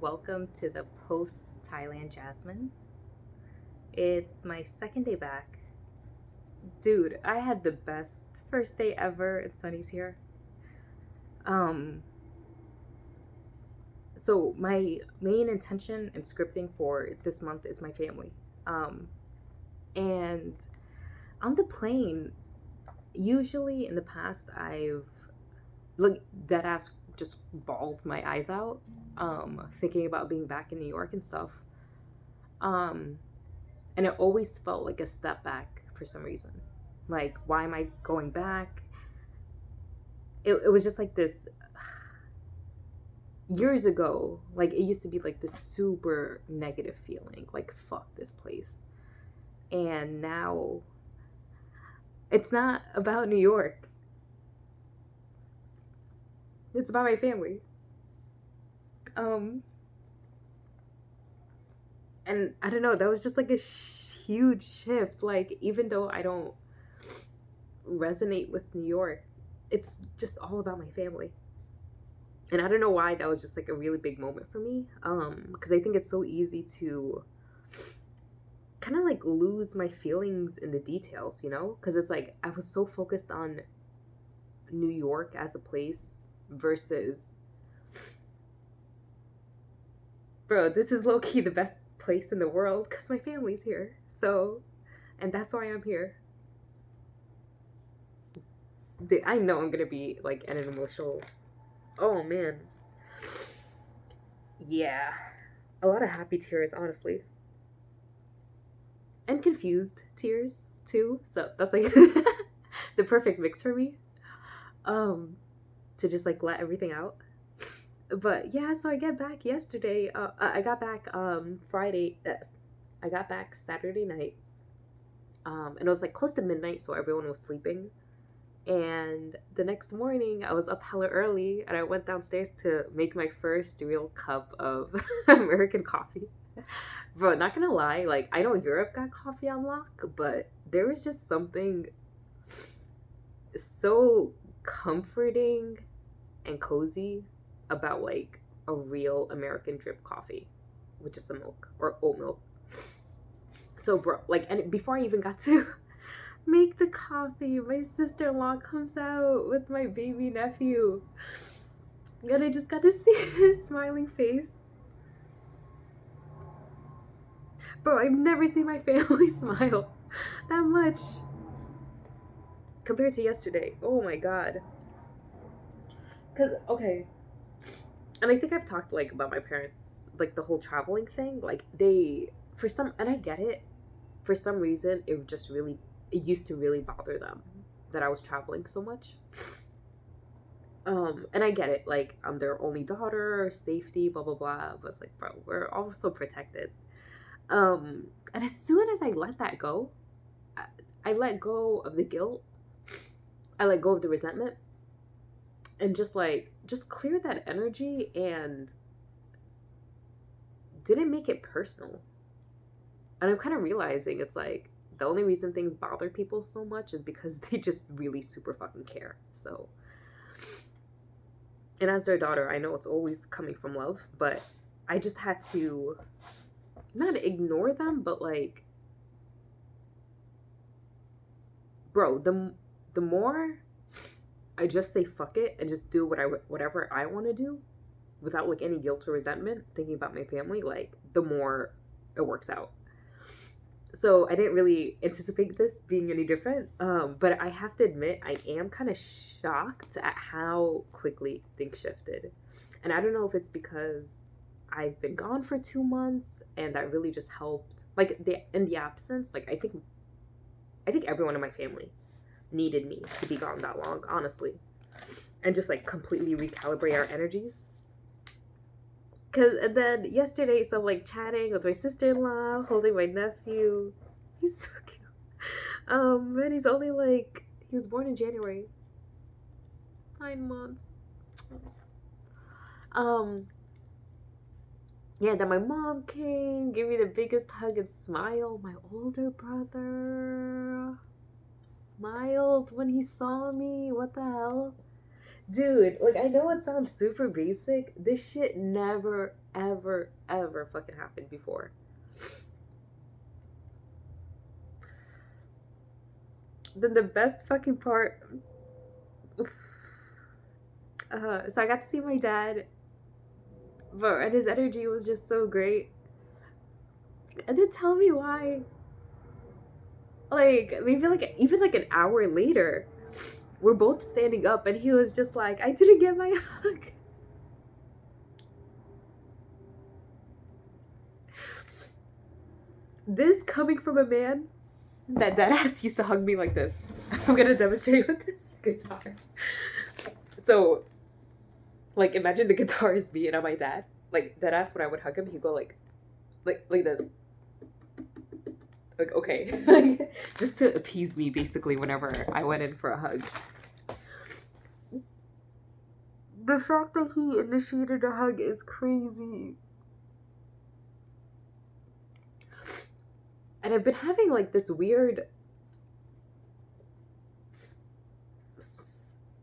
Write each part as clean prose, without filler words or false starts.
welcome to the post Thailand Jasmine. It's my second day back. Dude, I had the best first day ever at Sunny's here. Um, so my main intention and scripting for this month is my family. Um, and on the plane, usually in the past, I've like dead ass just bawled my eyes out, thinking about being back in New York and stuff. Um, and it always felt like a step back for some reason. Like, why am I going back? It was just like this years ago. Like, it used to be like this super negative feeling, like, fuck this place. And now it's not about New York, it's about my family. Um, and I don't know, that was just like a huge shift. Like, even though I don't resonate with New York, it's just all about my family. And I don't know why that was just like a really big moment for me. Because I think it's so easy to kind of like lose my feelings in the details, you know? Because it's like I was so focused on New York as a place versus, bro, this is low key the best place in the world because my family's here. So, and that's why I'm here. I know I'm gonna be like an emotional. Oh man. Yeah. A lot of happy tears, honestly. And confused tears too. So that's like the perfect mix for me. Um, to just like let everything out. But yeah, so I get back yesterday. I got back Friday. I got back Saturday night. And it was like close to midnight, so everyone was sleeping. And the next morning, I was up hella early, and I went downstairs to make my first real cup of American coffee. Bro, not gonna lie, like I know Europe got coffee on lock, but there was just something so comforting and cozy about like a real American drip coffee with just some milk or oat milk. So bro, like, and before I even got to make the coffee, my sister-in-law comes out with my baby nephew. And I just got to see his smiling face. Bro, I've never seen my family smile that much compared to yesterday. Oh my god. Cause okay, and I think I've talked like about my parents, like the whole traveling thing. Like they, for some, and I get it. For some reason, it used to really bother them that I was traveling so much. And I get it. Like I'm their only daughter, safety, blah blah blah. But it's like, bro, we're also protected. And as soon as I let that go, I, I let go of the guilt. I let go of the resentment, and just cleared that energy and didn't make it personal. And I'm kind of realizing it's like the only reason things bother people so much is because they just really super fucking care. So, and as their daughter, I know it's always coming from love, but I just had to not ignore them, but like, bro, the more I just say fuck it and just do whatever I want to do without like any guilt or resentment, thinking about my family, like the more it works out. So I didn't really anticipate this being any different. But I have to admit, I am kind of shocked at how quickly things shifted. And I don't know if it's because I've been gone for 2 months and that really just helped. Like in the absence, like I think everyone in my family needed me to be gone that long, honestly, and just like completely recalibrate our energies. Cause and then yesterday, so I'm like chatting with my sister-in-law, holding my nephew. He's so cute. And he's only like he was born in January, 9 months. Um, yeah. Then my mom came, gave me the biggest hug and smile. My older brother smiled when he saw me. What the hell? Dude, like, I know it sounds super basic. This shit never, ever, ever fucking happened before. Then the best fucking part, so I got to see my dad, bro, and his energy was just so great. And then tell me why, like, maybe like even like an hour later, we're both standing up, and he was just like, I didn't get my hug. This coming from a man that deadass used to hug me like this. I'm gonna demonstrate with this guitar. So, like, imagine the guitar is me and I'm my dad. Like, deadass, when I would hug him, he'd go like this. Like, okay. Just to appease me, basically, whenever I went in for a hug. The fact that he initiated a hug is crazy. And I've been having, like, this weird...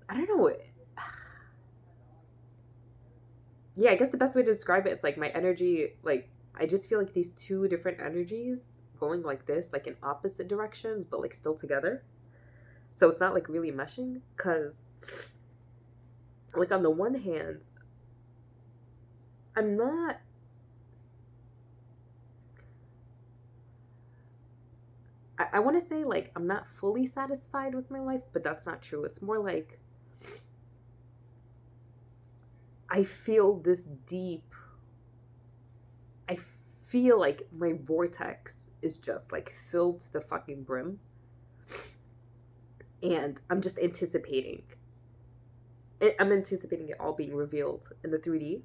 I don't know. Yeah, I guess the best way to describe it is, like, my energy, like, I just feel like these two different energies going like this, like, in opposite directions, but, like, still together. So it's not, like, really meshing, because, like, on the one hand, I'm not... I want to say, like, I'm not fully satisfied with my life, but that's not true. It's more like I feel this deep... I feel like my vortex is just, like, filled to the fucking brim. And I'm just anticipating. I'm anticipating it all being revealed in the 3D.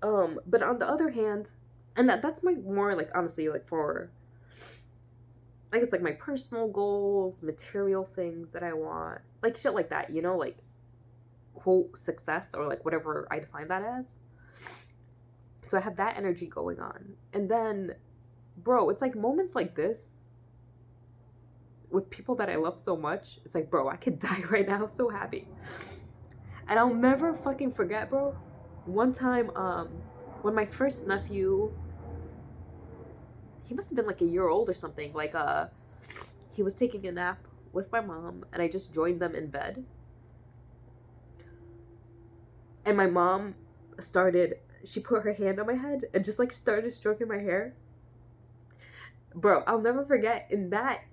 But on the other hand, and that's my more, like, honestly, like, for, I guess, like, my personal goals, material things that I want, like, shit like that, you know, like, quote, success, or, like, whatever I define that as. So I have that energy going on. And then, bro, it's like moments like this with people that I love so much. It's like, bro, I could die right now, so happy. And I'll never fucking forget, bro, one time, when my first nephew, he must have been like a year old or something, like, he was taking a nap with my mom, and I just joined them in bed. And my mom she put her hand on my head and just, like, started stroking my hair. Bro, I'll never forget, in that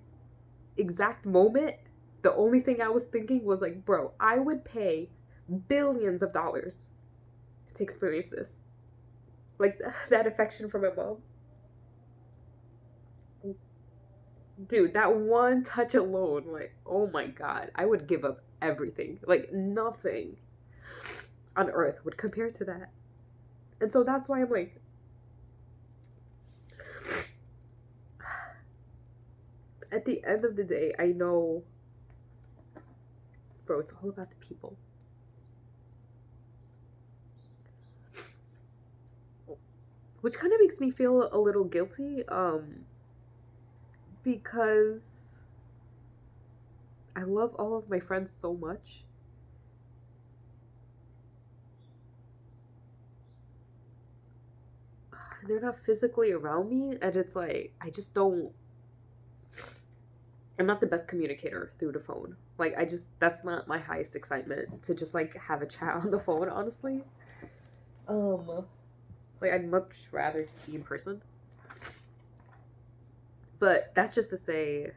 exact moment, the only thing I was thinking was, like, bro, I would pay billions of dollars to experience this. Like, that affection from my mom. Dude, that one touch alone, like, oh my god, I would give up everything. Like, nothing on earth would compare to that. And so that's why I'm like, at the end of the day, I know, bro, it's all about the people. Which kind of makes me feel a little guilty, because I love all of my friends so much. They're not physically around me, and it's like, I just don't... I'm not the best communicator through the phone. Like, that's not my highest excitement, to just, like, have a chat on the phone, honestly. Like, I'd much rather just be in person. But that's just to say,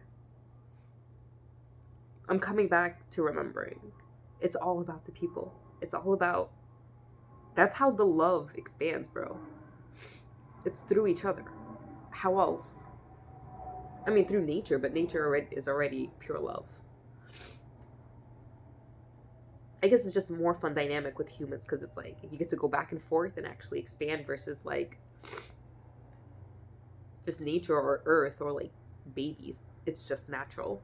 I'm coming back to remembering. It's all about the people. It's all about... That's how the love expands, bro. It's through each other. How else? I mean, through nature, but nature is already pure love. I guess it's just more fun dynamic with humans, because it's like, you get to go back and forth and actually expand, versus, like, just nature or earth or, like, babies. It's just natural.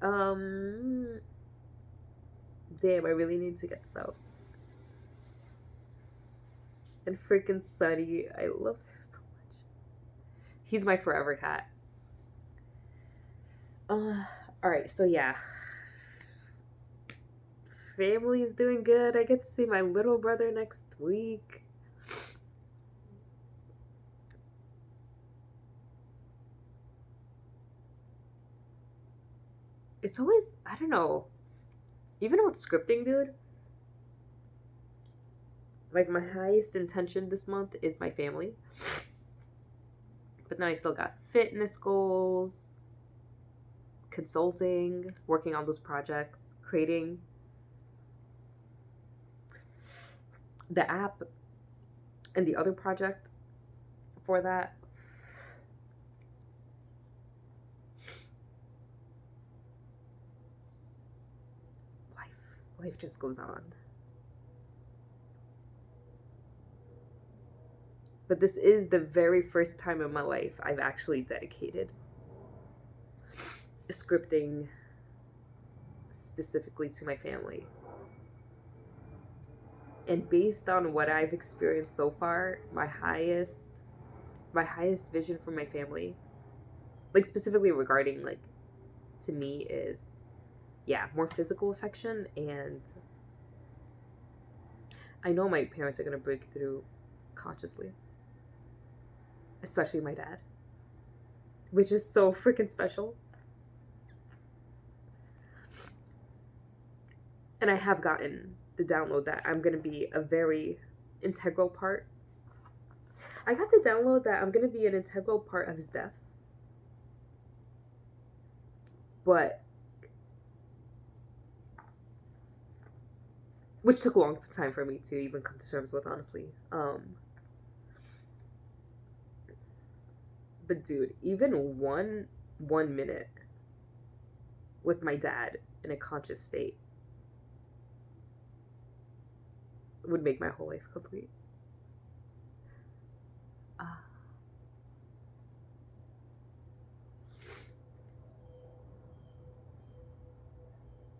Damn, I really need to get this out. And freaking Sunny, I love him so much. He's my forever cat. All right, so yeah, family is doing good. I get to see my little brother next week. It's always, I don't know, even with scripting, dude, like my highest intention this month is my family. But then I still got fitness goals, consulting, working on those projects, creating the app and the other project for that. Life just goes on. But this is the very first time in my life I've actually dedicated scripting specifically to my family. And based on what I've experienced so far, my highest vision for my family, like specifically regarding like to me, is more physical affection. And I know my parents are gonna break through consciously, especially my dad, which is so freaking special. And I have gotten the download that I'm gonna be a very integral part. I got the download that I'm gonna be an integral part of his death. But which took a long time for me to even come to terms with, honestly. But dude, even one minute with my dad in a conscious state would make my whole life complete.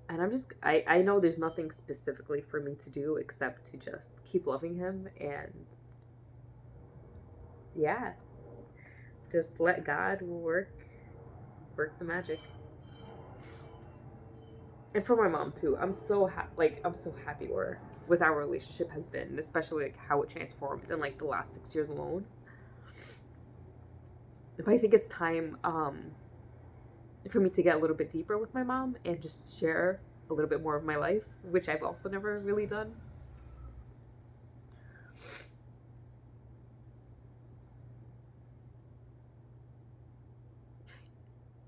And I know there's nothing specifically for me to do except to just keep loving him and just let God work the magic. And for my mom too, I'm so happy with our relationship has been, especially like how it transformed in like the last 6 years alone. But I think it's time for me to get a little bit deeper with my mom and just share a little bit more of my life, which I've also never really done.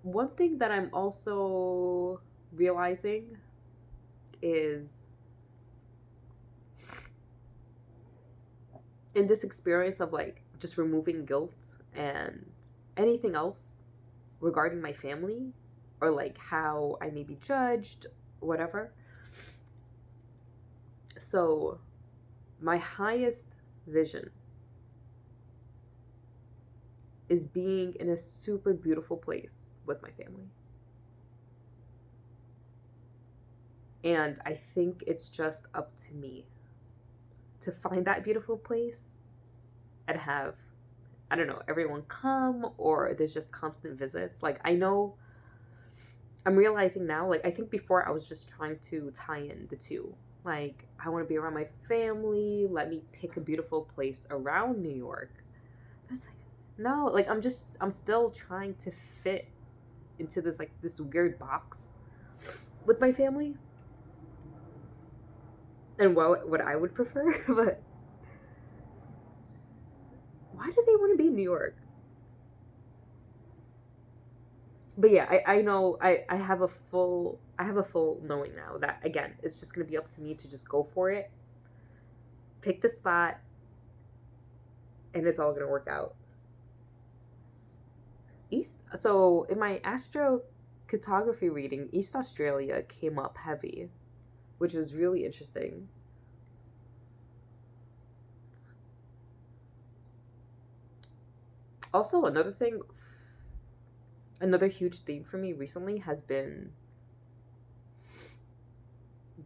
One thing that I'm also realizing is in this experience of like just removing guilt and anything else regarding my family or like how I may be judged, whatever. So my highest vision is being in a super beautiful place with my family. And I think it's just up to me to find that beautiful place and have, I don't know, everyone come, or there's just constant visits. Like, I know, I'm realizing now, like, I think before I was just trying to tie in the two. Like, I want to be around my family, let me pick a beautiful place around New York. But it's like, no, like, I'm still trying to fit into this, like, this weird box with my family. And what I would prefer, but why do they want to be in New York? But yeah, I know I have a full knowing now that again it's just gonna be up to me to just go for it, pick the spot, and it's all gonna work out. So in my astrocartography reading, East Australia came up heavy, which was really interesting. Also, another huge theme for me recently has been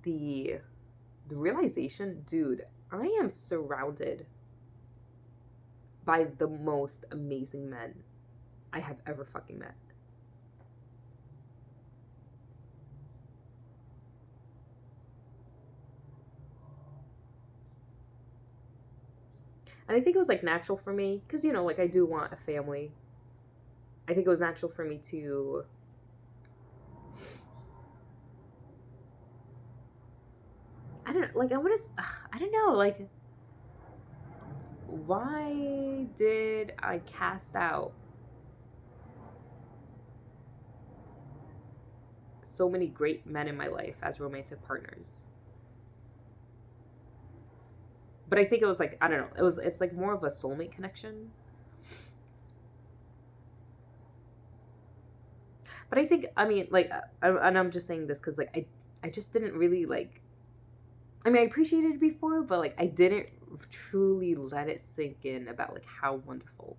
the realization, dude, I am surrounded by the most amazing men I have ever fucking met. And I think it was like natural for me because, you know, like I do want a family. I think it was natural for me to I don't like I want to I don't know, like why did I cast out so many great men in my life as romantic partners? But I think it was like, I don't know, it's like more of a soulmate connection. But I think, I mean, like, and I'm just saying this because, like, I just didn't really, like, I mean, I appreciated it before, but, like, I didn't truly let it sink in about, like, how wonderful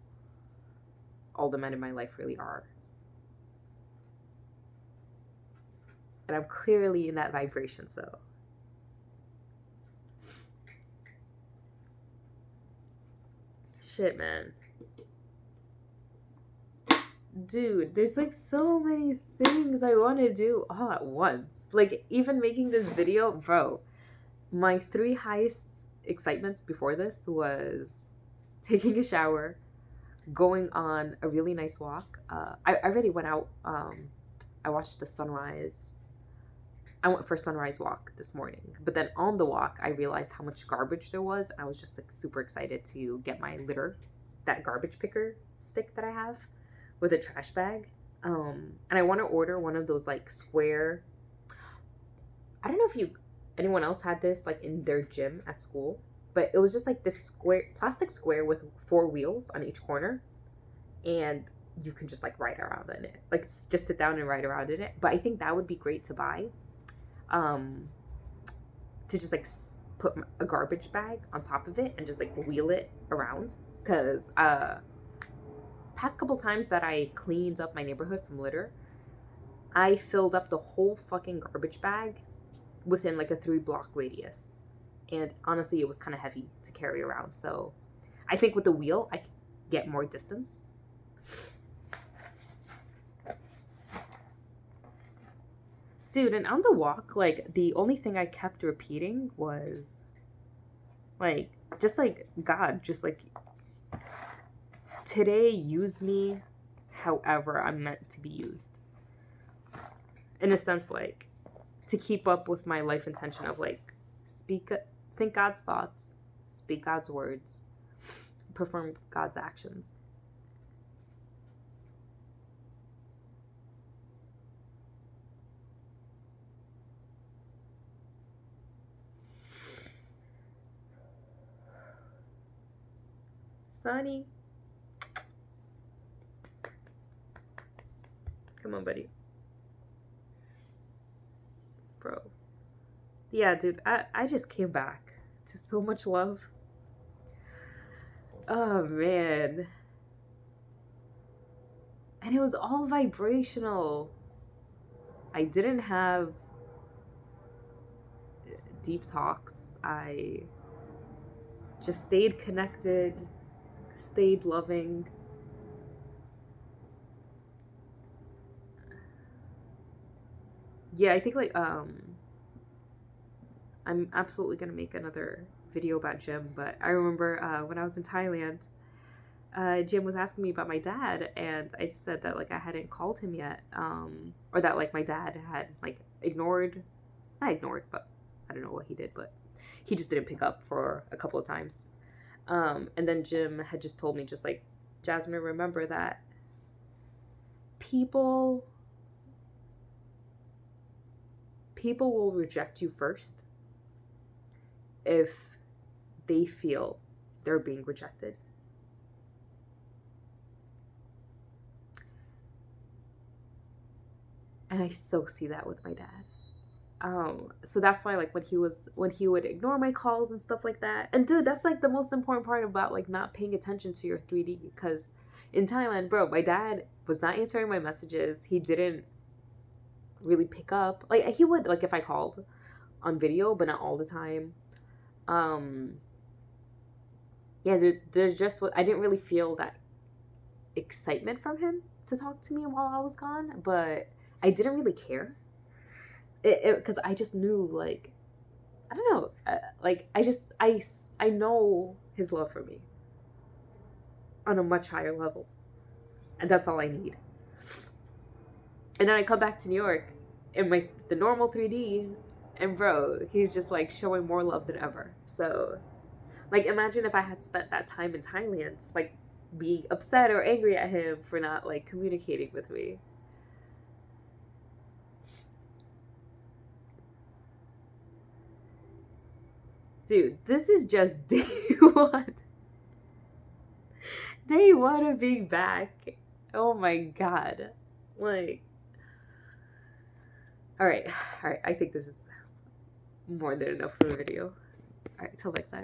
all the men in my life really are. And I'm clearly in that vibration, so. Shit, man. Dude, there's like so many things I want to do all at once. Like, even making this video, bro. My 3 highest excitements before this was taking a shower, going on a really nice walk. I already went out. I watched the sunrise. I went for a sunrise walk this morning. But then on the walk, I realized how much garbage there was. And I was just like super excited to get my litter, that garbage picker stick that I have with a trash bag. And I want to order one of those like square. I don't know if anyone else had this like in their gym at school, but it was just like this square plastic square with 4 wheels on each corner, and you can just like ride around in it, like just sit down and ride around in it. But I think that would be great to buy, to just like put a garbage bag on top of it and just like wheel it around, because past couple times that I cleaned up my neighborhood from litter, I filled up the whole fucking garbage bag within like a 3-block radius. And honestly, it was kind of heavy to carry around. So I think with the wheel, I could get more distance. Dude, and on the walk, like, the only thing I kept repeating was, like, just like, God, just like, today, use me however I'm meant to be used. In a sense, like, to keep up with my life intention of, like, think God's thoughts, speak God's words, perform God's actions. Sonny. Come on, buddy. Bro. Yeah, dude, I just came back to so much love. Oh, man. And it was all vibrational. I didn't have deep talks. I just stayed connected, stayed loving. Yeah, I think like I'm absolutely gonna make another video about Jim, but I remember when I was in Thailand, Jim was asking me about my dad, and I said that like I hadn't called him yet, or that like my dad had like not ignored, but I don't know what he did, but he just didn't pick up for a couple of times. And then Jim had just told me, just like, Jasmine, remember that people will reject you first if they feel they're being rejected. And I so see that with my dad. So that's why like when he would ignore my calls and stuff like that. And dude, that's like the most important part about like not paying attention to your 3D, because in Thailand, bro, my dad was not answering my messages. He didn't really pick up. Like he would, like, if I called on video, but not all the time. Yeah, there's just I didn't really feel that excitement from him to talk to me while I was gone, but I didn't really care. Because I just knew, like, I don't know, like I know his love for me. on a much higher level. And that's all I need. And then I come back to New York in the normal 3D, and bro, he's just like showing more love than ever. So, like, imagine if I had spent that time in Thailand, like being upset or angry at him for not like communicating with me. Dude, this is just day one. Day one of being back. Oh my god. Like, all right. I think this is more than enough for the video. All right, till next time.